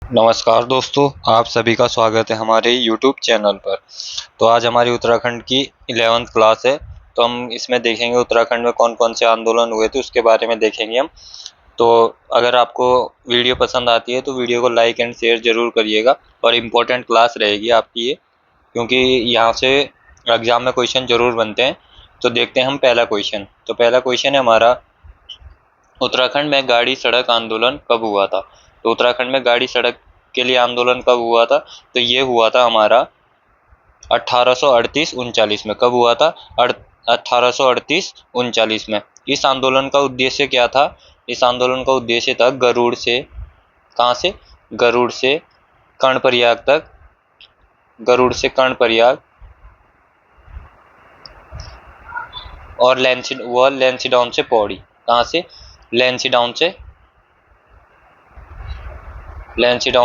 नमस्कार दोस्तों, आप सभी का स्वागत है हमारे यूट्यूब चैनल पर। तो आज हमारी उत्तराखंड की 11th क्लास है। तो हम इसमें देखेंगे उत्तराखंड में कौन कौन से आंदोलन हुए थे उसके बारे में देखेंगे हम। तो अगर आपको वीडियो पसंद आती है तो वीडियो को लाइक एंड शेयर ज़रूर करिएगा। और इम्पोर्टेंट क्लास रहेगी आपकी ये, क्योंकि यहाँ से एग्ज़ाम में क्वेश्चन ज़रूर बनते हैं। तो देखते हैं हम पहला क्वेश्चन। तो पहला क्वेश्चन है हमारा, उत्तराखंड में गाड़ी सड़क आंदोलन कब हुआ था। तो उत्तराखंड में गाड़ी सड़क के लिए आंदोलन कब हुआ था। तो ये हुआ था हमारा 1838-39 में। कब हुआ था? 1838-39 में। इस आंदोलन का उद्देश्य क्या था? इस आंदोलन का उद्देश्य था गरुड़ से, कहाँ से? गरुड़ से कर्णप्रयाग तक, गरुड़ से कर्णप्रयाग और लेंसीडाउन से पौड़ी। कहाँ से? लेंसीडाउन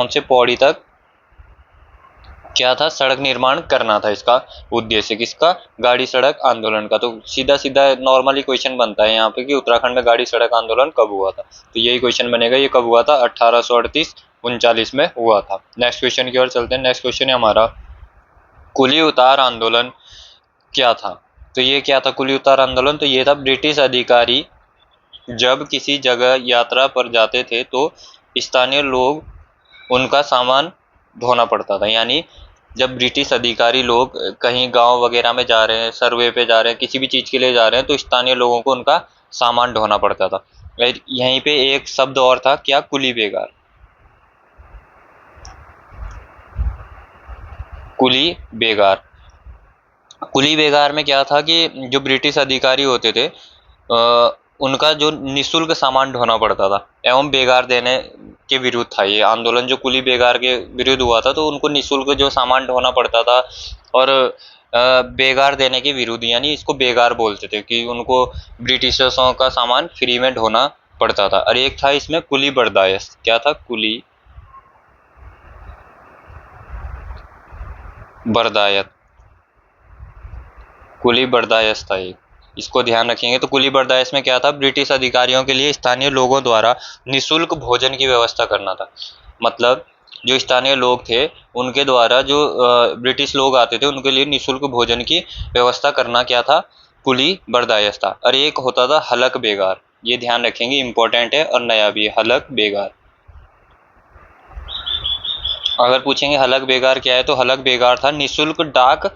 से पौड़ी तक क्या था? सड़क निर्माण करना था। इसका उद्देश्य किसका? गाड़ी सड़क आंदोलन का। तो सीधा सीधा नॉर्मली क्वेश्चन बनता है यहाँ पे कि उत्तराखंड में गाड़ी सड़क आंदोलन कब हुआ था। तो यही क्वेश्चन बनेगा, ये कब हुआ था? 1838-39 में हुआ था। नेक्स्ट क्वेश्चन की ओर चलते हैं। नेक्स्ट क्वेश्चन है हमारा, कुली उतार आंदोलन क्या था। तो ये क्या था कुली उतार आंदोलन? तो ये था ब्रिटिश अधिकारी जब किसी जगह यात्रा पर जाते थे तो स्थानीय लोग उनका सामान ढोना पड़ता था। यानी जब ब्रिटिश अधिकारी लोग कहीं गांव वगैरह में जा रहे हैं, सर्वे पे जा रहे हैं, किसी भी चीज़ के लिए जा रहे हैं, तो स्थानीय लोगों को उनका सामान ढोना पड़ता था। यहीं पे एक शब्द और था, क्या? कुली बेगार। कुली बेगार। कुली बेगार में क्या था कि जो ब्रिटिश अधिकारी होते थे उनका जो निःशुल्क सामान ढोना पड़ता था एवं बेगार देने के विरुद्ध था ये आंदोलन। जो कुली बेगार के विरुद्ध हुआ था, तो उनको निःशुल्क जो सामान ढोना पड़ता था और बेगार देने के विरुद्ध, यानी इसको बेगार बोलते थे कि उनको ब्रिटिशर्सों का सामान फ्री में ढोना पड़ता था। और एक था इसमें कुली बर्दाश्त। क्या था? कुली बर्दायत। कुली बर्दाश्त था एक, इसको ध्यान रखेंगे। तो कुली बर्दाश्त में क्या था? ब्रिटिश अधिकारियों के लिए स्थानीय लोगों द्वारा निःशुल्क भोजन की व्यवस्था करना था। मतलब जो स्थानीय लोग थे उनके द्वारा जो ब्रिटिश लोग आते थे उनके लिए निःशुल्क भोजन की व्यवस्था करना क्या था? कुली बर्दाश्त था। और एक होता था हलक बेगार। ये ध्यान रखेंगे, इंपॉर्टेंट है और नया भी है, हलक बेगार। अगर पूछेंगे हलक बेगार क्या है, तो हलक बेगार था निःशुल्क डाक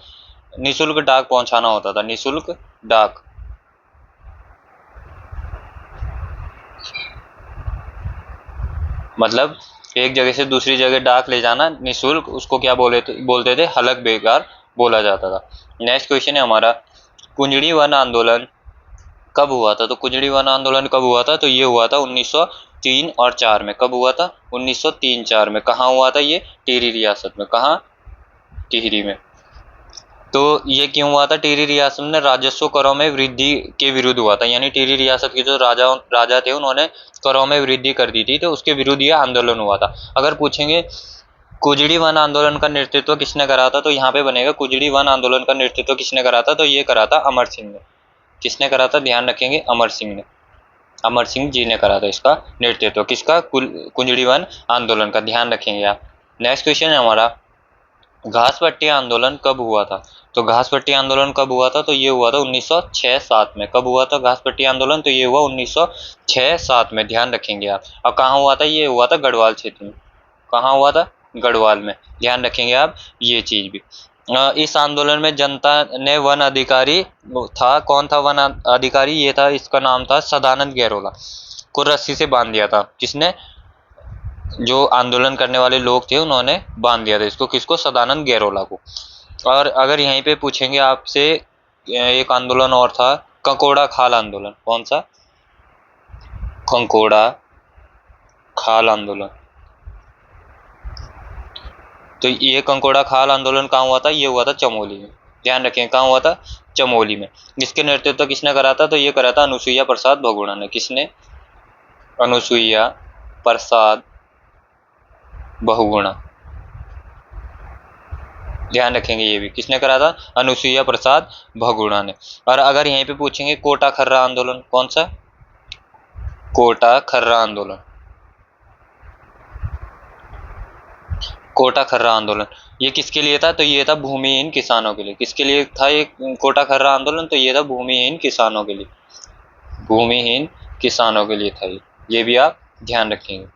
पहुंचाना होता था। निःशुल्क डाक, मतलब एक जगह से दूसरी जगह डाक ले जाना निःशुल्क, उसको क्या बोलते थे? हलक बेगार बोला जाता था। नेक्स्ट क्वेश्चन है हमारा, कुंजड़ी वन आंदोलन कब हुआ था। तो कुंजड़ी वन आंदोलन कब हुआ था? तो ये हुआ था 1903 और 4 में। कब हुआ था? 1903-4 में। कहाँ हुआ था ये? टिहरी रियासत में। कहाँ? टिहरी में। तो ये क्यों हुआ था? टिहरी रियासत में राजस्व करों में वृद्धि के विरुद्ध हुआ था। यानी टिहरी रियासत के जो राजा थे उन्होंने करों में वृद्धि कर दी थी, तो उसके विरुद्ध ये आंदोलन हुआ था। अगर पूछेंगे कुजड़ी वन आंदोलन का नेतृत्व किसने करा था, तो यहाँ पे बनेगा कुजड़ी वन आंदोलन का नेतृत्व किसने करा था। तो ये करा था अमर सिंह ने। किसने करा था? ध्यान रखेंगे, अमर सिंह ने। अमर सिंह जी ने करा था इसका नेतृत्व। किसका? कुंजड़ी वन आंदोलन का। ध्यान रखेंगे आप। नेक्स्ट क्वेश्चन है हमारा, घास पट्टी आंदोलन कब हुआ था। तो घास पट्टी आंदोलन कब हुआ था? तो ये हुआ था 1906-7 में। कब हुआ था घास पट्टी आंदोलन? तो ये हुआ 1906-7 में। ध्यान रखेंगे आप। और कहाँ हुआ था? ये हुआ था गढ़वाल क्षेत्र में। कहाँ हुआ था? गढ़वाल में। ध्यान रखेंगे आप ये चीज भी। इस आंदोलन में जनता ने वन अधिकारी था, कौन था वन अधिकारी? ये था, इसका नाम था सदानंद गैरोला, को रस्सी से बांध दिया था। किसने? जो आंदोलन करने वाले लोग थे उन्होंने बांध दिया था इसको। किसको? सदानंद गैरोला को। और अगर यहीं पे पूछेंगे आपसे, एक आंदोलन और था, कंकोड़ा खाल आंदोलन। कौन सा? कंकोड़ा खाल आंदोलन। तो ये कंकोड़ा खाल आंदोलन कहाँ हुआ था? ये हुआ था चमोली में। ध्यान रखें, कहाँ हुआ था? चमोली में। इसके नेतृत्व किसने करा था? तो ये करा था अनुसुईया प्रसाद बहुगुणा ने। किसने? अनुसुईया प्रसाद बहुगुणा। ध्यान रखेंगे, ये भी किसने करा था? अनुसुईया प्रसाद बहुगुणा ने। और अगर यहीं पे पूछेंगे कोटा खर्रा आंदोलन, कौन सा? कोटा खर्रा आंदोलन। कोटा खर्रा आंदोलन ये किसके लिए था? तो ये था भूमिहीन किसानों के लिए। किसके लिए था ये कोटा खर्रा आंदोलन? तो ये था भूमिहीन किसानों के लिए, भूमिहीन किसानों के लिए था ये भी आप ध्यान रखेंगे।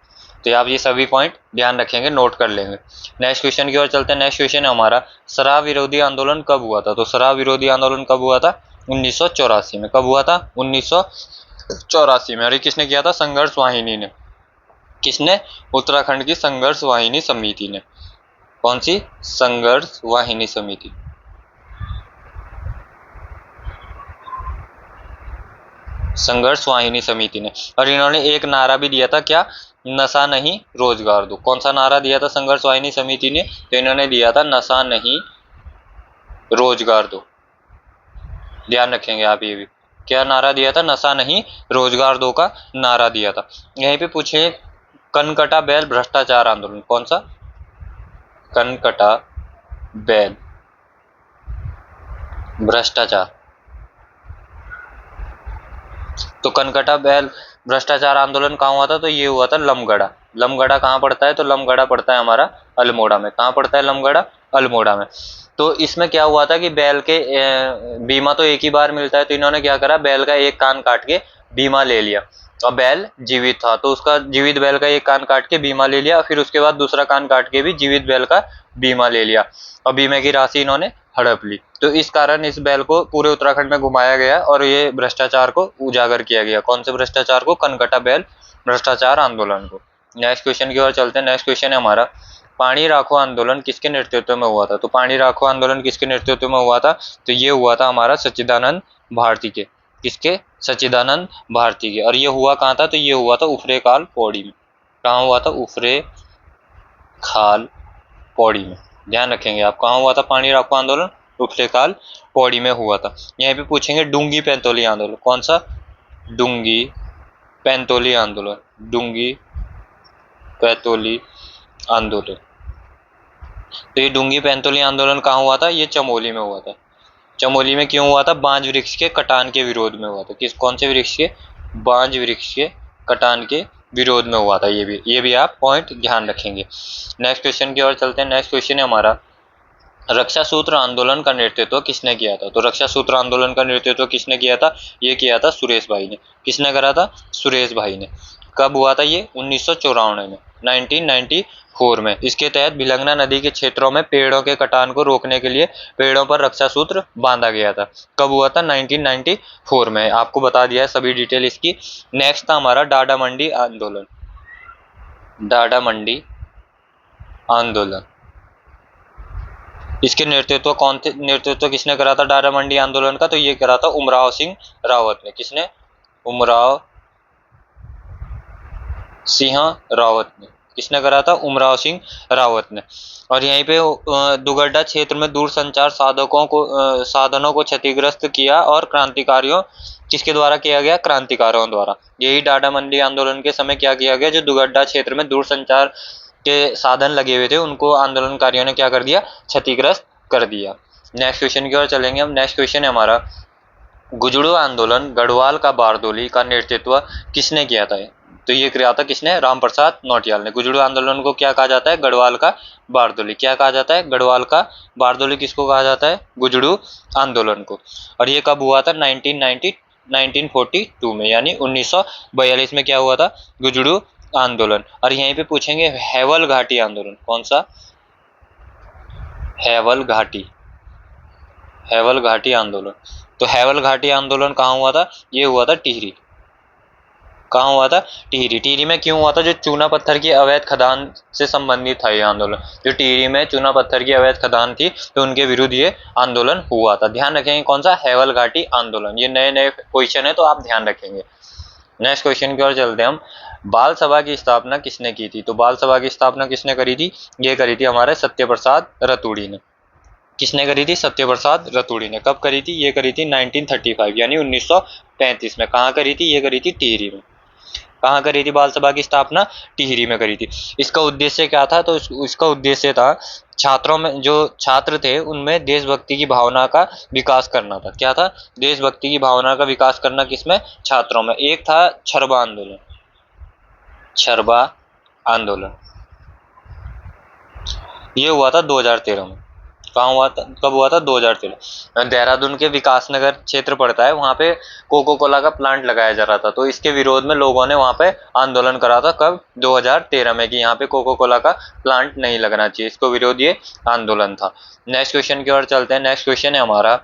तो आप ये सभी पॉइंट ध्यान रखेंगे, नोट कर लेंगे। नेक्स्ट क्वेश्चन की ओर चलते हैं। नेक्स्ट क्वेश्चन है हमारा, शराब विरोधी आंदोलन कब हुआ था? तो शराब विरोधी आंदोलन कब हुआ था? 1984 में। कब हुआ था? 1984 में। और ये किसने किया था? संघर्ष वाहिनी ने। किसने? उत्तराखंड की संघर्ष वाहिनी समिति ने। कौन सी? संघर्ष वाहिनी समिति। संघर्ष वाहिनी समिति ने। और इन्होंने एक नारा भी दिया था, क्या? नशा नहीं रोजगार दो। कौन सा नारा दिया था संघर्ष वाहिनी समिति ने? तो इन्होंने दिया था नशा नहीं रोजगार दो। ध्यान रखेंगे आप ये भी। क्या नारा दिया था? नशा नहीं रोजगार दो का नारा दिया था। यहीं पे पूछे कनकटा बैल भ्रष्टाचार आंदोलन। कौन सा? कनकटा बैल भ्रष्टाचार। तो कनकटा बैल भ्रष्टाचार आंदोलन कहाँ हुआ था? तो ये हुआ था लमगढ़ा। लमगढ़ा कहाँ पड़ता है? तो लमगढ़ा पड़ता है हमारा अल्मोड़ा में। कहाँ पड़ता है लमगढ़ा? अल्मोड़ा में। तो इसमें क्या हुआ था कि बैल के बीमा तो एक ही बार मिलता है, तो इन्होंने क्या करा, बैल का एक कान काट के बीमा ले लिया। और बैल जीवित था तो उसका जीवित बैल का एक कान काट के बीमा ले लिया, फिर उसके बाद दूसरा कान काट के भी जीवित बैल का बीमा ले लिया, और बीमे की राशि इन्होंने हड़प ली। तो इस कारण इस बैल को पूरे उत्तराखंड में घुमाया गया और ये भ्रष्टाचार को उजागर किया गया। कौन से भ्रष्टाचार को? कनकटा बैल भ्रष्टाचार आंदोलन को। नेक्स्ट क्वेश्चन की ओर चलते हैं। नेक्स्ट क्वेश्चन है हमारा, पानी राखो आंदोलन किसके नेतृत्व में हुआ था? तो पानी राखो आंदोलन किसके नेतृत्व में हुआ था? तो ये हुआ था हमारा सच्चिदानंद भारती के। किसके? सच्चिदानंद भारती के। और ये हुआ कहाँ था? तो ये हुआ था उफरे खाल पौड़ी में। कहाँ हुआ था? उफरे खाल पौड़ी में। ध्यान रखेंगे आप, कहाँ हुआ था पानी राखो आंदोलन? उफरे खाल पौड़ी में हुआ था। यहीं पे पूछेंगे डूंगी पैंतोली आंदोलन। कौन सा? डूंगी पैंतोली आंदोलन। डूंगी पैंतोली आंदोलन। तो ये डूंगी पैंतोली आंदोलन कहाँ हुआ था? ये चमोली में हुआ था। चमोली में क्यों हुआ था? बांज वृक्ष के कटान के विरोध में हुआ था। किस? कौन से वृक्ष के? बांज वृक्ष के कटान के विरोध में हुआ था। ये भी आप पॉइंट ध्यान रखेंगे। नेक्स्ट क्वेश्चन की ओर चलते हैं। नेक्स्ट क्वेश्चन है हमारा, रक्षा सूत्र आंदोलन का नेतृत्व किसने किया था? तो रक्षा सूत्र आंदोलन का नेतृत्व किसने किया था? ये किया था सुरेश भाई ने। किसने करा था? सुरेश भाई ने। कब हुआ था ये? 1954 में, 1994 में। इसके तहत भिलंगना नदी के क्षेत्रों में पेड़ों के कटान को रोकने के लिए पेड़ों पर रक्षा सूत्र बांधा गया था। कब हुआ था? 1994 में। आपको बता दिया है सभी डिटेल इसकी। नेक्स्ट था हमारा डाडा मंडी आंदोलन। डाडा मंडी आंदोलन, इसके नेतृत्व किसने करा था डाडा मंडी आंदोलन का? तो ये करा था उमराव सिंह रावत ने। किसने? उमराव सिंह रावत ने। किसने करा था? उमराव सिंह रावत ने। और यहीं पे दुगड्डा क्षेत्र में दूरसंचार साधनों को क्षतिग्रस्त किया और क्रांतिकारियों, किसके द्वारा किया गया? क्रांतिकारियों द्वारा। यही डाडा मंडी आंदोलन के समय क्या किया गया? जो दुगड्डा क्षेत्र में दूरसंचार के साधन लगे हुए थे उनको आंदोलनकारियों ने क्या कर दिया? क्षतिग्रस्त कर दिया। नेक्स्ट क्वेश्चन की ओर चलेंगे हम। नेक्स्ट क्वेश्चन है हमारा, गुजड़ू आंदोलन गढ़वाल का बारदोली का नेतृत्व किसने किया था? तो ये किया था किसने? रामप्रसाद नौटियाल ने। गुजड़ू आंदोलन को क्या कहा जाता है? गढ़वाल का बारदोली। क्या कहा जाता है? गढ़वाल का बारदोली। किसको कहा जाता है? गुजड़ू आंदोलन को। और ये कब हुआ था? 1942 में, यानी 1942 में क्या हुआ था? गुजड़ू आंदोलन। और यहीं पे पूछेंगे हैवल घाटी आंदोलन। कौन सा? हैवल घाटी। हैवल घाटी आंदोलन। तो हैवल घाटी आंदोलन कहाँ हुआ था? ये हुआ था टिहरी। कहाँ हुआ था? टिहरी। टिहरी में क्यों हुआ था? जो चूना पत्थर की अवैध खदान से संबंधित था ये आंदोलन। जो टिहरी में चूना पत्थर की अवैध खदान थी तो उनके विरुद्ध ये आंदोलन हुआ था। ध्यान रखेंगे कौन सा? हैवल घाटी आंदोलन। ये नए नए क्वेश्चन है तो आप ध्यान रखेंगे। नेक्स्ट क्वेश्चन की ओर चलते हैं हम। बाल सभा की स्थापना किसने की थी? तो बाल सभा की स्थापना किसने करी थी? ये करी थी हमारे सत्यप्रसाद रतूड़ी ने। किसने करी थी? सत्यप्रसाद रतूड़ी ने। कब करी थी? ये करी थी 1935, यानी 1935 में। कहाँ करी थी? ये करी थी टिहरी में। कहाँ करी थी बाल सभा की स्थापना? टिहरी में करी थी। इसका उद्देश्य क्या था? तो इसका उद्देश्य था छात्रों में, जो छात्र थे उनमें देशभक्ति की भावना का विकास करना था। क्या था? देशभक्ति की भावना का विकास करना। किसमें? छात्रों में। एक था छरबा आंदोलन। छरबा आंदोलन। ये हुआ था 2013 में। कहाँ हुआ था, कब हुआ था? 2013। देहरादून के विकासनगर क्षेत्र पड़ता है, वहाँ पे कोको कोला का प्लांट लगाया जा रहा था, तो इसके विरोध में लोगों ने वहाँ पे आंदोलन करा था। कब? 2013 में, कि यहाँ पे कोको कोला का प्लांट नहीं लगना चाहिए, इसको विरोध ये आंदोलन था। नेक्स्ट क्वेश्चन की ओर चलते हैं। नेक्स्ट क्वेश्चन है हमारा,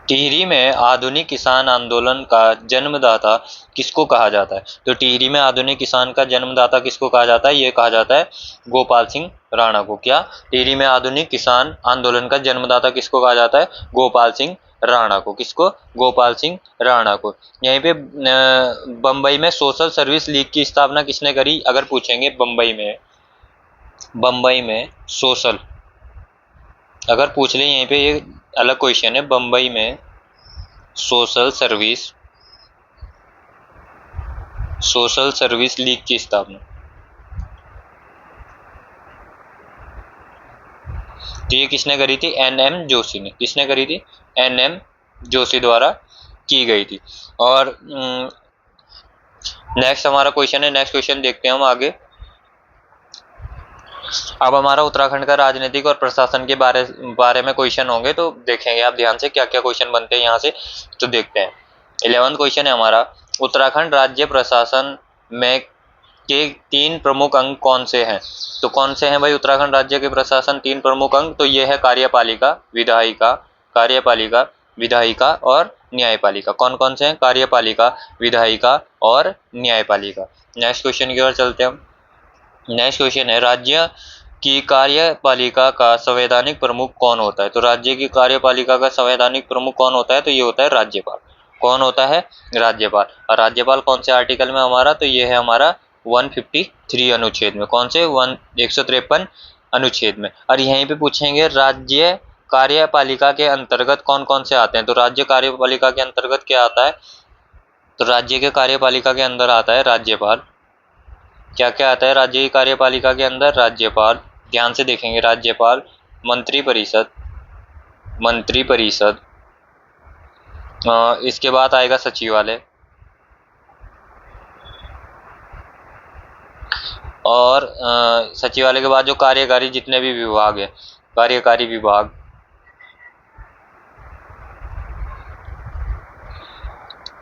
टिहरी में आधुनिक किसान आंदोलन का जन्मदाता किसको कहा जाता है? तो टिहरी में आधुनिक किसान का जन्मदाता किसको कहा जाता है? ये कहा जाता है गोपाल सिंह राणा को। क्या? टिहरी में आधुनिक किसान आंदोलन का जन्मदाता किसको कहा जाता है? गोपाल सिंह राणा को। किसको? गोपाल सिंह राणा को। यहीं पे बम्बई में सोशल सर्विस लीग की स्थापना किसने करी? अगर पूछेंगे बम्बई में सोशल, अगर पूछ लें यहीं पे, ये अलग क्वेश्चन है, बम्बई में सोशल सर्विस लीग की स्थापना, तो ये किसने करी थी? एनएम जोशी ने। किसने करी थी? एनएम जोशी द्वारा की गई थी। और नेक्स्ट हमारा क्वेश्चन है, नेक्स्ट क्वेश्चन देखते हैं हम आगे। अब हमारा उत्तराखंड का राजनीतिक और प्रशासन के बारे में क्वेश्चन होंगे, तो देखेंगे आप ध्यान से क्या क्या क्वेश्चन बनते हैं यहाँ से, तो देखते हैं। 11वां क्वेश्चन है हमारा, उत्तराखंड राज्य प्रशासन में के 3 प्रमुख अंग कौन से हैं? तो कौन से हैं भाई उत्तराखंड राज्य के प्रशासन 3 प्रमुख अंग? तो ये है कार्यपालिका, विधायिका और न्यायपालिका। कौन कौन से हैं? कार्यपालिका, विधायिका और न्यायपालिका। नेक्स्ट क्वेश्चन की ओर चलते हैं हम। नेक्स्ट क्वेश्चन है, राज्य की कार्यपालिका का संवैधानिक प्रमुख कौन होता है? तो राज्य की कार्यपालिका का संवैधानिक प्रमुख कौन होता है? तो ये होता है राज्यपाल। कौन होता है? राज्यपाल। और राज्यपाल कौन से आर्टिकल में हमारा? तो ये है हमारा 153 अनुच्छेद में। कौन से? 153 अनुच्छेद में। और यहीं पे पूछेंगे राज्य कार्यपालिका के अंतर्गत कौन कौन से आते हैं? तो राज्य कार्यपालिका के अंतर्गत क्या आता है? तो राज्य के कार्यपालिका के अंदर आता है राज्यपाल। क्या क्या आता है राज्य की कार्यपालिका के अंदर? राज्यपाल, ध्यान से देखेंगे, राज्यपाल, मंत्री परिषद, इसके बाद आएगा सचिवालय, और सचिवालय के बाद जो कार्यकारी जितने भी विभाग है, कार्यकारी विभाग,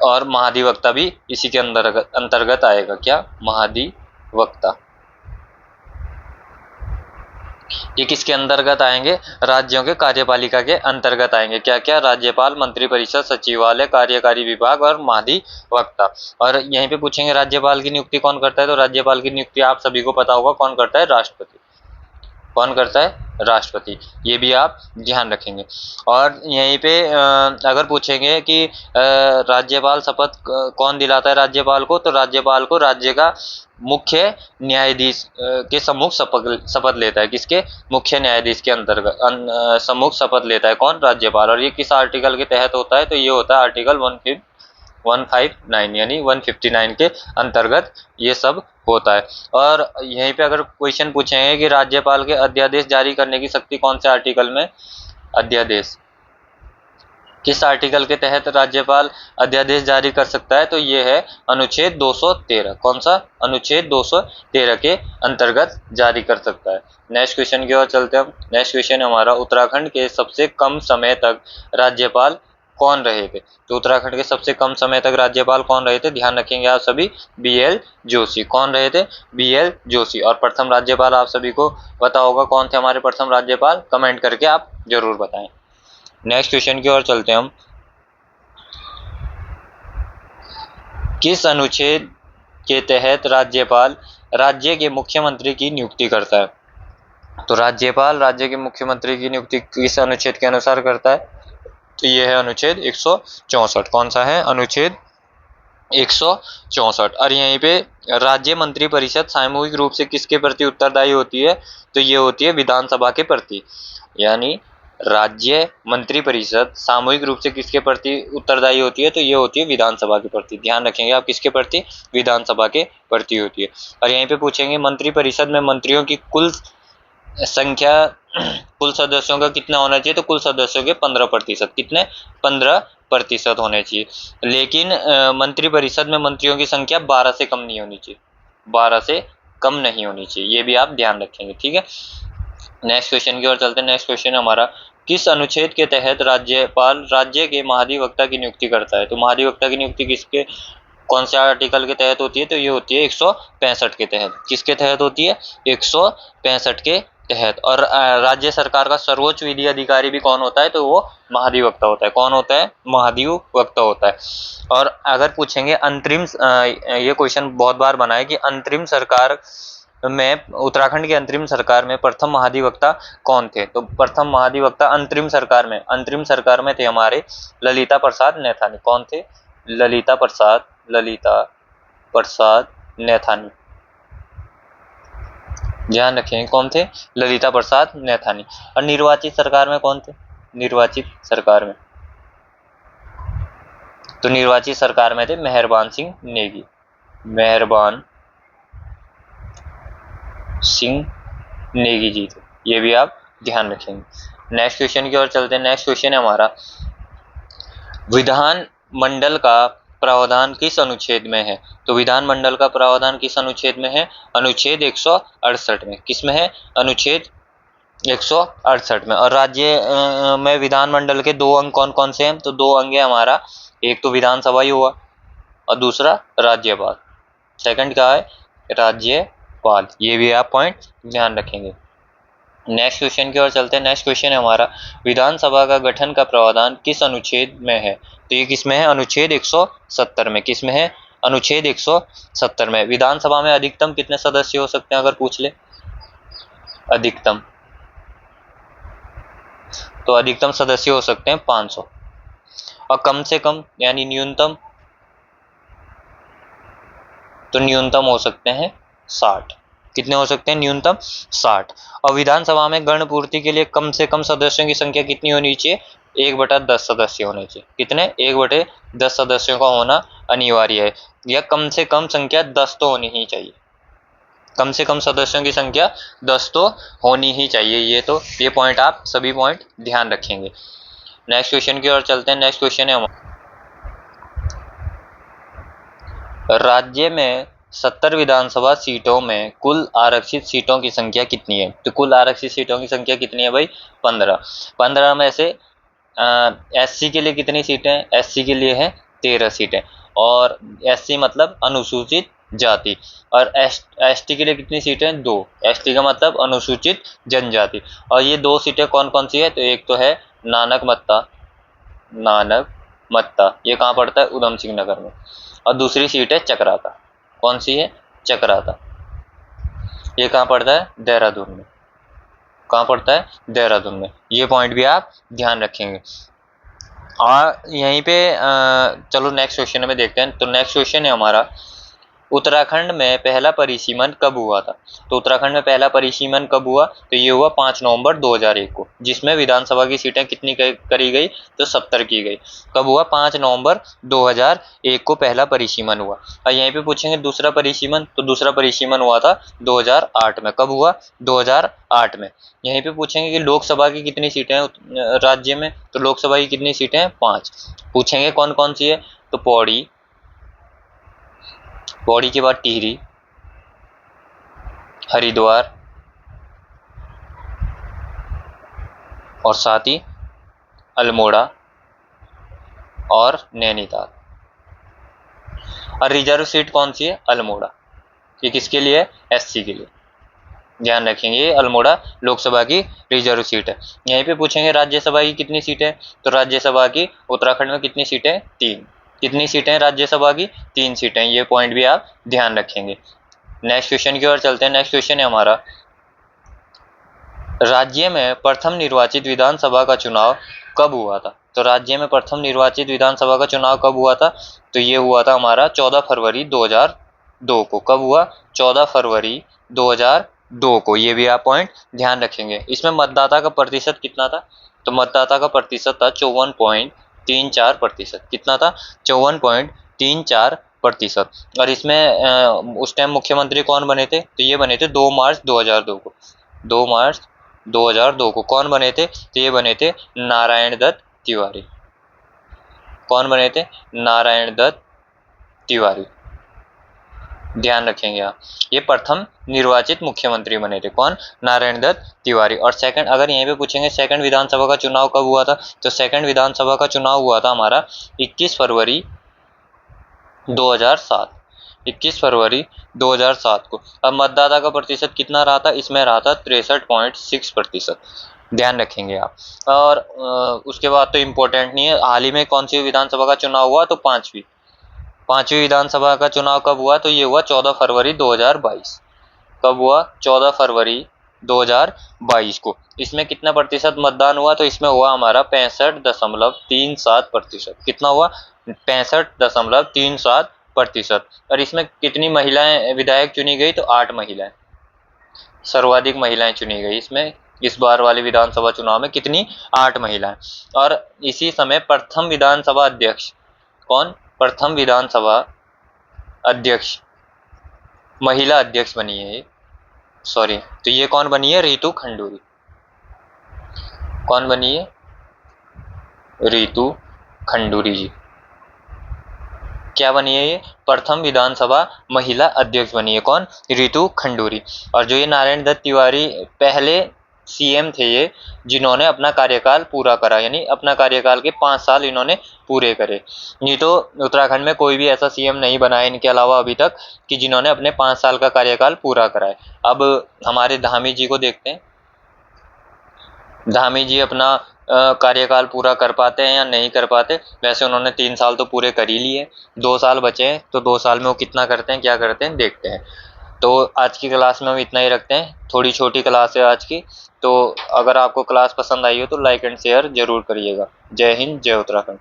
और महाधिवक्ता भी इसी के अंतर्गत आएगा। क्या? महाधिवक्ता। ये किसके अंतर्गत आएंगे? राज्यों के कार्यपालिका के अंतर्गत आएंगे। क्या क्या? राज्यपाल, मंत्रिपरिषद, सचिवालय, कार्यकारी विभाग और महाधिवक्ता। और यहीं पे पूछेंगे राज्यपाल की नियुक्ति कौन करता है? तो राज्यपाल की नियुक्ति आप सभी को पता होगा कौन करता है? राष्ट्रपति। कौन करता है? राष्ट्रपति। ये भी आप ध्यान रखेंगे। और यहीं पे अगर पूछेंगे कि राज्यपाल शपथ कौन दिलाता है राज्यपाल को? तो राज्यपाल को राज्य का मुख्य न्यायाधीश के सम्मुख शपथ लेता है। किसके? मुख्य न्यायाधीश के अंतर्गत सम्मुख शपथ लेता है। कौन? राज्यपाल। और ये किस आर्टिकल के तहत होता है? तो ये होता है आर्टिकल 159 यानी 159 के अंतर्गत ये सब होता है। और यहीं पे अगर क्वेश्चन पूछेंगे कि राज्यपाल के अध्यादेश जारी करने की शक्ति कौन से आर्टिकल में? अध्यादेश किस आर्टिकल के तहत राज्यपाल अध्यादेश जारी कर सकता है? तो ये है अनुच्छेद 213। कौन सा? अनुच्छेद 213 के अंतर्गत जारी कर सकता है। नेक्स्ट क्वेश्चन की ओर चलते हैं हम। नेक्स्ट क्वेश्चन हमारा, उत्तराखंड के सबसे कम समय तक राज्यपाल कौन रहे थे? तो उत्तराखंड के सबसे कम समय तक राज्यपाल कौन रहे थे? ध्यान रखेंगे आप सभी, BL जोशी। कौन रहे थे? BL जोशी। और प्रथम राज्यपाल आप सभी को पता होगा कौन थे हमारे प्रथम राज्यपाल? कमेंट करके आप जरूर बताएं। नेक्स्ट क्वेश्चन की ओर चलते हैं हम। किस अनुच्छेद के तहत राज्यपाल राज्य के मुख्यमंत्री की नियुक्ति करता है? तो राज्यपाल राज्य के मुख्यमंत्री की नियुक्ति किस अनुच्छेद के अनुसार करता है? तो ये है अनुच्छेद 164। कौन सा है? अनुच्छेद 164। और यहीं पे राज्य मंत्री परिषद सामूहिक रूप से किसके प्रति उत्तरदायी होती है? तो ये होती है विधानसभा के प्रति। यानी राज्य मंत्री परिषद सामूहिक रूप से किसके प्रति उत्तरदायी होती है? तो ये होती है विधानसभा के प्रति। ध्यान रखेंगे आप, किसके प्रति? विधानसभा के प्रति होती है। और यहीं पे पूछेंगे मंत्री परिषद में मंत्रियों की कुल संख्या, कुल सदस्यों का कितना होना चाहिए? तो कुल सदस्यों के 15%। कितने? 15% होने चाहिए। लेकिन मंत्री परिषद में मंत्रियों की संख्या 12 से कम नहीं होनी चाहिए, 12 से कम नहीं होनी चाहिए, ये भी आप ध्यान रखेंगे। ठीक है, नेक्स्ट क्वेश्चन की ओर चलते हैं। नेक्स्ट क्वेश्चन हमारा, किस अनुच्छेद के तहत राज्यपाल राज्य के महाधिवक्ता की नियुक्ति करता है? तो महाधिवक्ता की नियुक्ति किसके कौन से आर्टिकल के तहत होती है? तो ये होती है 165 के तहत। किसके तहत होती है? 165 के तहत। और राज्य सरकार का सर्वोच्च विधि अधिकारी भी कौन होता है? तो वो महाधिवक्ता होता है। कौन होता है? महाधिवक्ता होता है। और अगर पूछेंगे अंतरिम, ये क्वेश्चन बहुत बार बना है कि अंतरिम सरकार में, उत्तराखंड की अंतरिम सरकार में प्रथम महाधिवक्ता कौन थे? तो प्रथम महाधिवक्ता अंतरिम सरकार में थे हमारे ललिता प्रसाद नैथानी। कौन थे? ललिता प्रसाद नैथानी। ध्यान रखें कौन थे? ललिता प्रसाद नैथानी। और निर्वाचित सरकार में कौन थे? निर्वाचित सरकार में, तो निर्वाचित सरकार में थे मेहरबान सिंह नेगी। मेहरबान सिंह नेगी जी थे, ये भी आप ध्यान रखेंगे। नेक्स्ट क्वेश्चन की ओर चलते हैं। नेक्स्ट क्वेश्चन है हमारा, विधान मंडल का प्रावधान किस अनुच्छेद में है? तो विधान मंडल का प्रावधान किस अनुच्छेद में है? अनुच्छेद 168 में। किस में है? अनुच्छेद 168 में। और राज्य में विधान मंडल के दो अंग कौन कौन से हैं? तो दो अंग है हमारा, एक तो विधानसभा ही हुआ और दूसरा राज्यपाल। सेकंड क्या है? राज्यपाल। ये भी आप पॉइंट ध्यान रखेंगे। नेक्स्ट क्वेश्चन की ओर चलते हैं। नेक्स्ट क्वेश्चन है हमारा, विधानसभा का गठन का प्रावधान किस अनुच्छेद में है? तो ये किस में है? अनुच्छेद 170 में। किस में है? अनुच्छेद 170 में। विधानसभा में अधिकतम कितने सदस्य हो सकते हैं अगर पूछ ले? अधिकतम, तो अधिकतम सदस्य हो सकते हैं 500। और कम से कम यानी न्यूनतम, तो न्यूनतम हो सकते हैं 60। कितने हो सकते हैं? न्यूनतम 60। और विधानसभा में गण पूर्ति के लिए कम से कम सदस्यों की संख्या कितनी होनी चाहिए? 1/10 सदस्य होने चाहिए। कितने? 1/10 सदस्यों का होना अनिवार्य है। या कम से कम संख्या 10 तो होनी ही चाहिए। कम से कम सदस्यों की संख्या 10 तो होनी ही चाहिए। ये पॉइंट आप सभी पॉइंट ध्यान रखेंगे। नेक्स्ट क्वेश्चन की ओर चलते हैं। नेक्स्ट क्वेश्चन है, राज्य में 70 विधानसभा सीटों में कुल आरक्षित सीटों की संख्या कितनी है? तो कुल आरक्षित सीटों की संख्या कितनी है भाई? 15। 15 में से एससी के लिए कितनी सीटें? एससी के लिए है 13 सीटें। और एससी मतलब अनुसूचित जाति। और एसटी के लिए कितनी सीटें? 2। एसटी का मतलब अनुसूचित जनजाति। और ये 2 सीटें कौन कौन सी है? तो एक तो है नानक मत्ता, ये कहाँ पड़ता है? उधम सिंह नगर में। और दूसरी सीट है चकराता। कौन सी है? चकराता। ये कहाँ पड़ता है? देहरादून में। कहाँ पड़ता है? देहरादून में। ये पॉइंट भी आप ध्यान रखेंगे। और यहीं पे चलो नेक्स्ट क्वेश्चन में देखते हैं। तो नेक्स्ट क्वेश्चन है हमारा, उत्तराखंड में पहला परिसीमन कब हुआ था? तो उत्तराखंड में पहला परिसीमन कब हुआ? तो ये हुआ 5 नवंबर 2001 को, जिसमें विधानसभा की सीटें कितनी करी गई? तो 70 की गई। कब हुआ? 5 नवंबर 2001 को पहला परिसीमन हुआ। और यहीं पे पूछेंगे दूसरा परिसीमन, तो दूसरा परिसीमन हुआ था 2008 में। कब हुआ? 2008 में। यहीं पे पूछेंगे कि लोकसभा की कितनी सीटें हैं राज्य में? तो लोकसभा की कितनी सीटें हैं? 5। पूछेंगे कौन कौन सी है? तो पौड़ी के बाद टिहरी, हरिद्वार और साथ ही अल्मोड़ा और नैनीताल। और रिजर्व सीट कौन सी है? अल्मोड़ा। ये किसके लिए है? एससी के लिए। ध्यान रखेंगे, ये अल्मोड़ा लोकसभा की रिजर्व सीट है। यहीं पे पूछेंगे राज्यसभा की कितनी सीटें? तो राज्यसभा की उत्तराखंड में कितनी सीटें? 3। कितनी सीटें राज्यसभा की? 3 सीटें। ये पॉइंट भी आप ध्यान रखेंगे। नेक्स्ट क्वेश्चन की ओर चलते हैं। नेक्स्ट क्वेश्चन है हमारा, राज्य में प्रथम निर्वाचित विधानसभा का चुनाव कब हुआ था? तो राज्य में प्रथम निर्वाचित विधानसभा का चुनाव कब हुआ था? तो ये हुआ था हमारा 14 फरवरी 2002 को। कब हुआ? 14 फरवरी 2002 को। ये भी आप पॉइंट ध्यान रखेंगे। इसमें मतदाता का प्रतिशत कितना था? तो मतदाता का प्रतिशत था 54.34%। कितना था? 54.34%। और इसमें उस टाइम मुख्यमंत्री कौन बने थे? तो ये बने थे 2 मार्च 2002 को। 2 मार्च 2002 को कौन बने थे? तो ये बने थे नारायण दत्त तिवारी। कौन बने थे? नारायण दत्त तिवारी। ध्यान रखेंगे आप। ये प्रथम निर्वाचित मुख्यमंत्री बने थे, कौन? नारायण दत्त तिवारी। और सेकंड, अगर यहीं पे पूछेंगे सेकंड विधानसभा का चुनाव कब हुआ था, तो सेकंड विधानसभा का चुनाव हुआ था हमारा 21 फरवरी 2007। 21 फरवरी 2007 को। अब मतदाता का प्रतिशत कितना रहा था? इसमें रहा था 63.6%। ध्यान रखेंगे आप। और उसके बाद तो इम्पोर्टेंट नहीं है, हाल ही में कौन सी विधानसभा का चुनाव हुआ, तो पांचवी विधानसभा का चुनाव कब हुआ, तो ये हुआ 14 फरवरी 2022। कब हुआ? 14 फरवरी 2022 को। इसमें कितना प्रतिशत मतदान हुआ, तो इसमें हुआ हमारा 65.37%। कितना हुआ? 65.37%। और इसमें कितनी महिलाएं विधायक चुनी गई, तो 8 महिलाएं। सर्वाधिक महिलाएं चुनी गई इसमें, इस बार वाले विधानसभा चुनाव में कितनी? 8 महिलाएं। और इसी समय प्रथम विधानसभा अध्यक्ष कौन? प्रथम विधानसभा अध्यक्ष, महिला अध्यक्ष बनी है ये, सॉरी, तो ये कौन बनी है? रितु खंडूरी। कौन बनी है? रितु खंडूरी जी। क्या बनी है ये? प्रथम विधानसभा महिला अध्यक्ष बनी है, कौन? रितु खंडूरी। और जो ये नारायण दत्त तिवारी पहले सीएम थे ये, जिन्होंने अपना कार्यकाल पूरा करा, यानी अपना कार्यकाल के 5 साल इन्होंने पूरे करे। नहीं तो उत्तराखंड में कोई भी ऐसा सीएम नहीं बना है इनके अलावा अभी तक कि जिन्होंने अपने 5 साल का कार्यकाल पूरा करा है। अब हमारे धामी जी को देखते हैं, धामी जी अपना कार्यकाल पूरा कर पाते हैं या नहीं कर पाते। वैसे उन्होंने 3 साल तो पूरे कर ही लिए, 2 साल बचे हैं, तो 2 साल में वो कितना करते हैं, क्या करते हैं, देखते हैं। तो आज की क्लास में हम इतना ही रखते हैं, थोड़ी छोटी क्लास है आज की। तो अगर आपको क्लास पसंद आई हो तो लाइक एंड शेयर जरूर करिएगा। जय हिंद, जय उत्तराखंड।